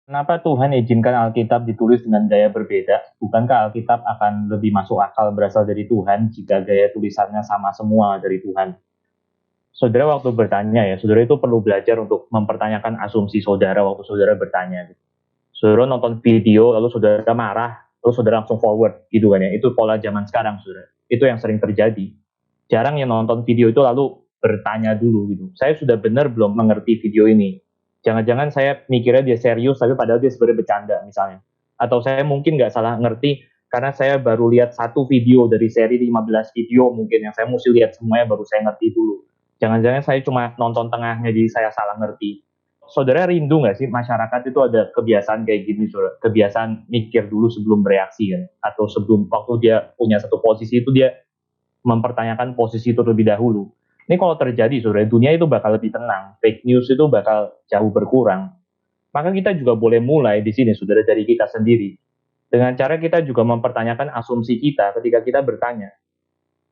Kenapa Tuhan izinkan Alkitab ditulis dengan gaya berbeda? Bukankah Alkitab akan lebih masuk akal berasal dari Tuhan jika gaya tulisannya sama semua dari Tuhan? Saudara waktu bertanya ya, saudara itu perlu belajar untuk mempertanyakan asumsi saudara waktu saudara bertanya. Saudara nonton video, lalu saudara marah, lalu saudara langsung forward gitu kan ya. Itu pola zaman sekarang, saudara. Itu yang sering terjadi. Jarang yang nonton video itu lalu bertanya dulu gitu. Saya sudah benar belum mengerti video ini? Jangan-jangan saya mikirnya dia serius, tapi padahal dia sebenarnya bercanda misalnya. Atau saya mungkin nggak salah ngerti karena saya baru lihat satu video dari seri 15 video mungkin yang saya mesti lihat semuanya baru saya ngerti dulu. Jangan-jangan saya cuma nonton tengahnya jadi saya salah ngerti. Saudara rindu nggak sih masyarakat itu ada kebiasaan kayak gini, saudara? Kebiasaan mikir dulu sebelum bereaksi kan? Atau sebelum waktu dia punya satu posisi itu dia mempertanyakan posisi itu terlebih dahulu. Ini kalau terjadi, saudara, dunia itu bakal lebih tenang. Fake news itu bakal jauh berkurang. Maka kita juga boleh mulai di sini, saudara, dari kita sendiri. Dengan cara kita juga mempertanyakan asumsi kita ketika kita bertanya.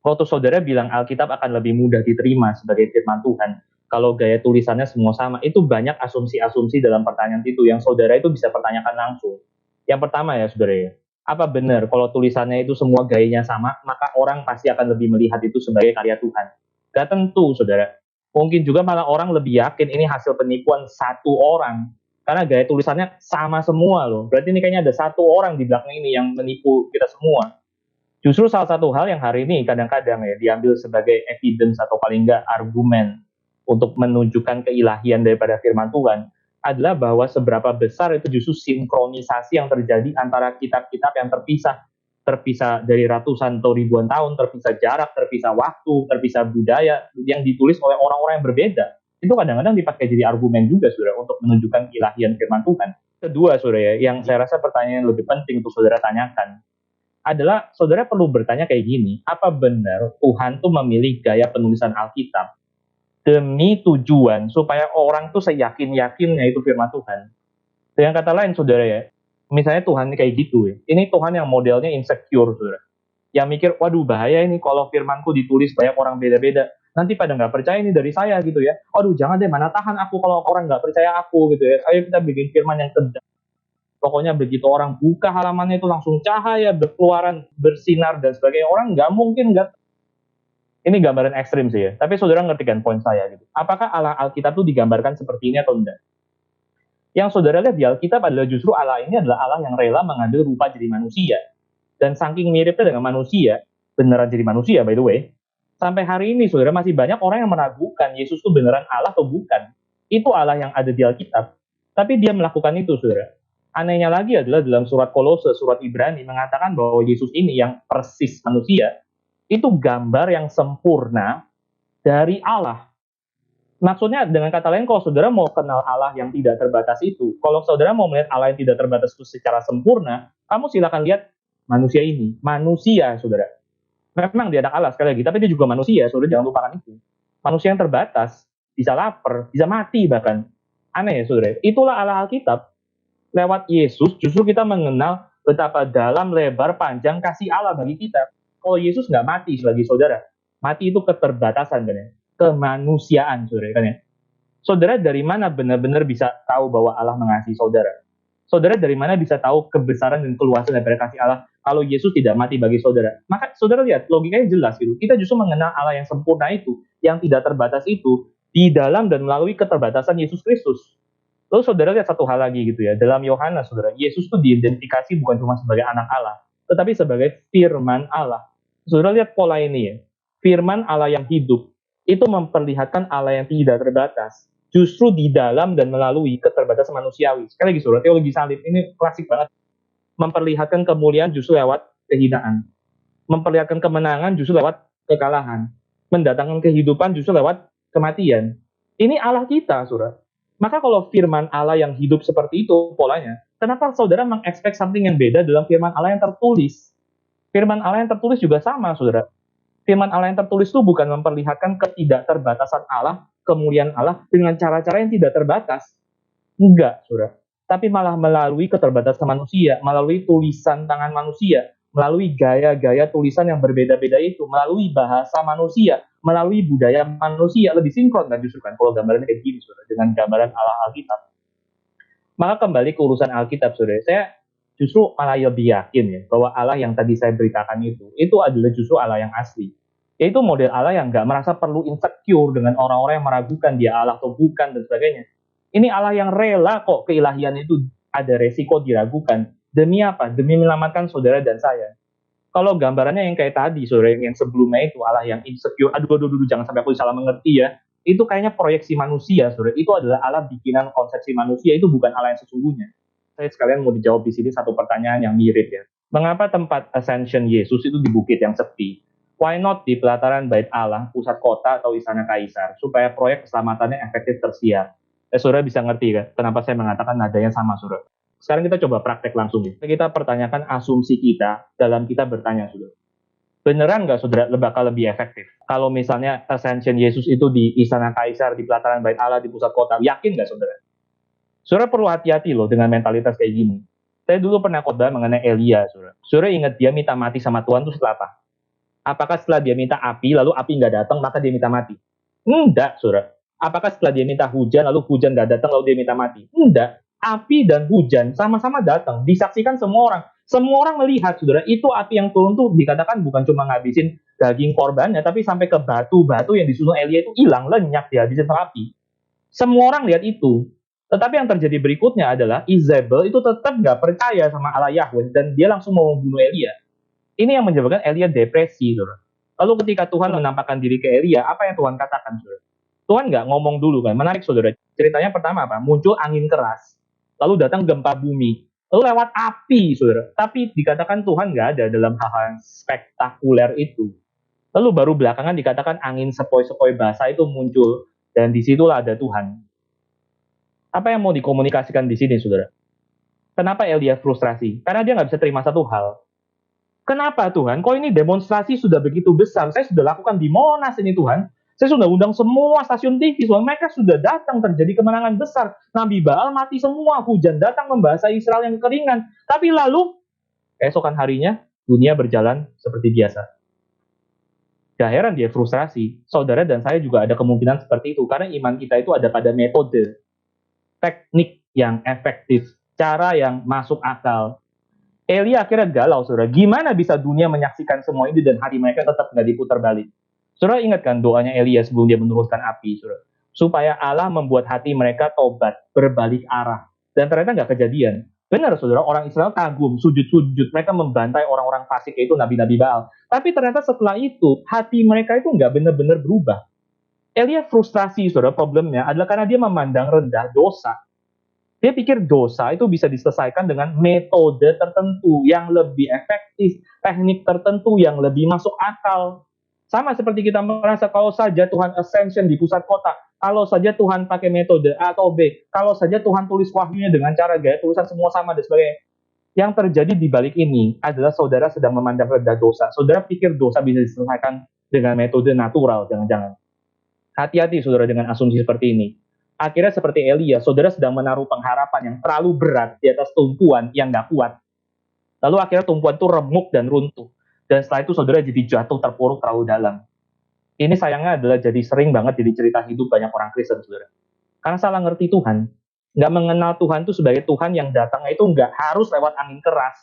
Waktu saudara bilang Alkitab akan lebih mudah diterima sebagai firman Tuhan, kalau gaya tulisannya semua sama, itu banyak asumsi-asumsi dalam pertanyaan itu yang saudara itu bisa pertanyakan langsung. Yang pertama ya saudara ya, apa benar kalau tulisannya itu semua gayanya sama, maka orang pasti akan lebih melihat itu sebagai karya Tuhan? Gak tentu saudara. Mungkin juga malah orang lebih yakin ini hasil penipuan satu orang. Karena gaya tulisannya sama semua loh. Berarti ini kayaknya ada satu orang di belakang ini yang menipu kita semua. Justru salah satu hal yang hari ini kadang-kadang ya diambil sebagai evidence atau paling enggak argumen untuk menunjukkan keilahian daripada firman Tuhan adalah bahwa seberapa besar itu justru sinkronisasi yang terjadi antara kitab-kitab yang terpisah dari ratusan atau ribuan tahun, terpisah jarak, terpisah waktu, terpisah budaya yang ditulis oleh orang-orang yang berbeda. Itu kadang-kadang dipakai jadi argumen juga, saudara, untuk menunjukkan keilahian firman Tuhan. Kedua, saudara, yang saya rasa pertanyaan yang lebih penting untuk saudara tanyakan adalah saudara perlu bertanya kayak gini, apa benar Tuhan tuh memilih gaya penulisan Alkitab demi tujuan supaya orang tuh seyakin-yakinnya itu firman Tuhan? Dengan kata lain saudara ya, misalnya Tuhan kayak gitu ya, ini Tuhan yang modelnya insecure saudara, yang mikir, waduh bahaya ini kalau firmanku ditulis banyak orang beda-beda, nanti pada nggak percaya ini dari saya gitu ya, aduh jangan deh mana tahan aku kalau orang nggak percaya aku gitu ya, ayo kita bikin firman yang kedap. Pokoknya begitu orang buka halamannya itu langsung cahaya berkeluaran, bersinar dan sebagainya. Orang nggak mungkin nggak. Ini gambaran ekstrim sih ya. Tapi saudara ngerti kan poin saya gitu. Apakah Allah Alkitab itu digambarkan seperti ini atau enggak? Yang saudara lihat di Alkitab adalah justru Allah ini adalah Allah yang rela mengambil rupa jadi manusia. Dan saking miripnya dengan manusia, beneran jadi manusia by the way, sampai hari ini saudara masih banyak orang yang meragukan Yesus itu beneran Allah atau bukan. Itu Allah yang ada di Alkitab. Tapi dia melakukan itu saudara. Anehnya lagi adalah dalam surat Kolose, surat Ibrani mengatakan bahwa Yesus ini yang persis manusia, itu gambar yang sempurna dari Allah. Maksudnya dengan kata lain, kalau saudara mau kenal Allah yang tidak terbatas itu, kalau saudara mau melihat Allah yang tidak terbatas itu secara sempurna, kamu silakan lihat manusia ini. Manusia, saudara. Memang dia anak Allah sekali lagi, tapi dia juga manusia, saudara jangan lupakan itu. Manusia yang terbatas, bisa lapar, bisa mati bahkan. Aneh ya saudara. Itulah Allah Alkitab. Lewat Yesus justru kita mengenal betapa dalam, lebar, panjang kasih Allah bagi kita. Kalau Yesus nggak mati sebagai saudara, mati itu keterbatasan kan ya, kemanusiaan saudara kan ya. Saudara dari mana benar-benar bisa tahu bahwa Allah mengasihi saudara? Saudara dari mana bisa tahu kebesaran dan keluasan daripada kasih Allah kalau Yesus tidak mati bagi saudara? Maka saudara lihat logikanya jelas gitu. Kita justru mengenal Allah yang sempurna itu, yang tidak terbatas itu di dalam dan melalui keterbatasan Yesus Kristus. Lalu saudara lihat satu hal lagi gitu ya, dalam Yohanes saudara, Yesus itu diidentifikasi bukan cuma sebagai anak Allah, tetapi sebagai firman Allah. Saudara lihat pola ini ya, firman Allah yang hidup, itu memperlihatkan Allah yang tidak terbatas, justru di dalam dan melalui keterbatasan manusiawi. Sekali lagi saudara, teologi salib, ini klasik banget. Memperlihatkan kemuliaan justru lewat kehinaan. Memperlihatkan kemenangan justru lewat kekalahan. Mendatangkan kehidupan justru lewat kematian. Ini Allah kita, saudara. Maka kalau firman Allah yang hidup seperti itu polanya, kenapa saudara mengekspek something yang beda dalam firman Allah yang tertulis? Firman Allah yang tertulis juga sama, saudara. Firman Allah yang tertulis itu bukan memperlihatkan ketidakterbatasan Allah, kemuliaan Allah dengan cara-cara yang tidak terbatas. Enggak, saudara. Tapi malah melalui keterbatasan manusia, melalui tulisan tangan manusia, melalui gaya-gaya tulisan yang berbeda-beda itu, melalui bahasa manusia, melalui budaya manusia, lebih sinkron kan justru kan kalau gambarannya kayak gini saudara, dengan gambaran Allah Alkitab. Maka kembali ke urusan Alkitab, saudara. Saya justru malah lebih yakin ya bahwa Allah yang tadi saya beritakan itu adalah justru Allah yang asli. Yaitu model Allah yang nggak merasa perlu insecure dengan orang-orang yang meragukan dia Allah atau bukan dan sebagainya. Ini Allah yang rela kok keilahian itu ada resiko diragukan. Demi apa? Demi menyelamatkan saudara dan saya. Kalau gambarannya yang kayak tadi, saudara, yang sebelumnya itu Allah yang insecure, aduh, jangan sampai aku salah mengerti ya. Itu kayaknya proyeksi manusia, saudara. Itu adalah Allah bikinan konsepsi manusia, itu bukan Allah yang sesungguhnya. Saya sekalian mau dijawab di sini satu pertanyaan yang mirip ya. Mengapa tempat ascension Yesus itu di bukit yang sepi? Why not di pelataran Bait Allah, pusat kota atau istana kaisar, supaya proyek keselamatannya efektif tersiar? Saudara bisa ngerti kan? Kenapa saya mengatakan nadanya sama, saudara? Sekarang kita coba praktek langsung ya. Kita pertanyakan asumsi kita dalam kita bertanya, saudara. Beneran nggak, saudara, bakal lebih efektif? Kalau misalnya ascension Yesus itu di istana kaisar, di pelataran Bait Allah, di pusat kota, yakin nggak, saudara? Saudara perlu hati-hati loh dengan mentalitas kayak gini. Saya dulu pernah khotbah mengenai Elia, saudara. Saudara ingat dia minta mati sama Tuhan itu setelah apa? Apakah setelah dia minta api, lalu api nggak datang, maka dia minta mati? Enggak, saudara. Apakah setelah dia minta hujan, lalu hujan nggak datang, lalu dia minta mati? Enggak. Api dan hujan sama-sama datang, disaksikan semua orang. Semua orang melihat, saudara, itu api yang turun tuh dikatakan bukan cuma ngabisin daging korbannya, tapi sampai ke batu-batu yang disusun Elia itu hilang, lenyap, dihabisin sama api. Semua orang lihat itu. Tetapi yang terjadi berikutnya adalah Izebel itu tetap nggak percaya sama Allah Yahweh dan dia langsung mau membunuh Elia. Ini yang menyebabkan Elia depresi, saudara. Lalu ketika Tuhan menampakkan diri ke Elia, apa yang Tuhan katakan, saudara? Tuhan nggak ngomong dulu kan, menarik, saudara. Ceritanya pertama apa? Muncul angin keras, lalu datang gempa bumi, lalu lewat api, saudara. Tapi dikatakan Tuhan nggak ada dalam hal-hal yang spektakuler itu. Lalu baru belakangan dikatakan angin sepoi-sepoi basah itu muncul, dan disitulah ada Tuhan. Apa yang mau dikomunikasikan di sini, saudara? Kenapa Elia frustrasi? Karena dia nggak bisa terima satu hal. Kenapa Tuhan? Kok ini demonstrasi sudah begitu besar? Saya sudah lakukan di Monas ini, Tuhan. Saya sudah undang semua stasiun TV, Tuhan. Mereka sudah datang, terjadi kemenangan besar. Nabi Baal mati semua, hujan datang membasahi Israel yang kekeringan. Tapi lalu, keesokan harinya, dunia berjalan seperti biasa. Gak heran dia frustrasi. Saudara dan saya juga ada kemungkinan seperti itu. Karena iman kita itu ada pada metode, teknik yang efektif, cara yang masuk akal. Elia akhirnya galau, saudara. Gimana bisa dunia menyaksikan semua ini dan hati mereka tetap nggak diputar balik? Saudara ingat kan doanya Elia sebelum dia menurunkan api, saudara? Supaya Allah membuat hati mereka tobat, berbalik arah. Dan ternyata nggak kejadian. Benar, saudara, orang Israel kagum, sujud-sujud. Mereka membantai orang-orang fasik, yaitu nabi-nabi Baal. Tapi ternyata setelah itu, hati mereka itu nggak benar-benar berubah. Elia frustrasi, saudara, problemnya adalah karena dia memandang rendah dosa. Dia pikir dosa itu bisa diselesaikan dengan metode tertentu yang lebih efektif, teknik tertentu yang lebih masuk akal. Sama seperti kita merasa kalau saja Tuhan ascension di pusat kota, kalau saja Tuhan pakai metode A atau B, kalau saja Tuhan tulis wahyunya dengan cara gaya tulisan semua sama dan sebagainya. Yang terjadi di balik ini adalah saudara sedang memandang rendah dosa. Saudara pikir dosa bisa diselesaikan dengan metode natural, jangan-jangan. Hati-hati, saudara, dengan asumsi seperti ini. Akhirnya seperti Elia, saudara sedang menaruh pengharapan yang terlalu berat di atas tumpuan yang nggak kuat. Lalu akhirnya tumpuan itu remuk dan runtuh. Dan setelah itu saudara jadi jatuh terpuruk terlalu dalam. Ini sayangnya adalah jadi sering banget jadi cerita hidup banyak orang Kristen, saudara. Karena salah ngerti Tuhan. Nggak mengenal Tuhan itu sebagai Tuhan yang datangnya itu nggak harus lewat angin keras.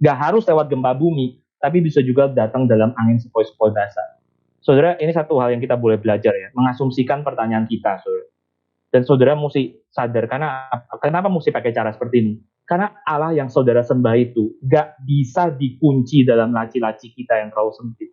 Nggak harus lewat gempa bumi. Tapi bisa juga datang dalam angin sepoi-sepoi basah. Saudara, ini satu hal yang kita boleh belajar ya. Mengasumsikan pertanyaan kita, saudara. Dan saudara mesti sadar, karena kenapa mesti pakai cara seperti ini? Karena Allah yang saudara sembah itu gak bisa dikunci dalam laci-laci kita yang terlalu sempit.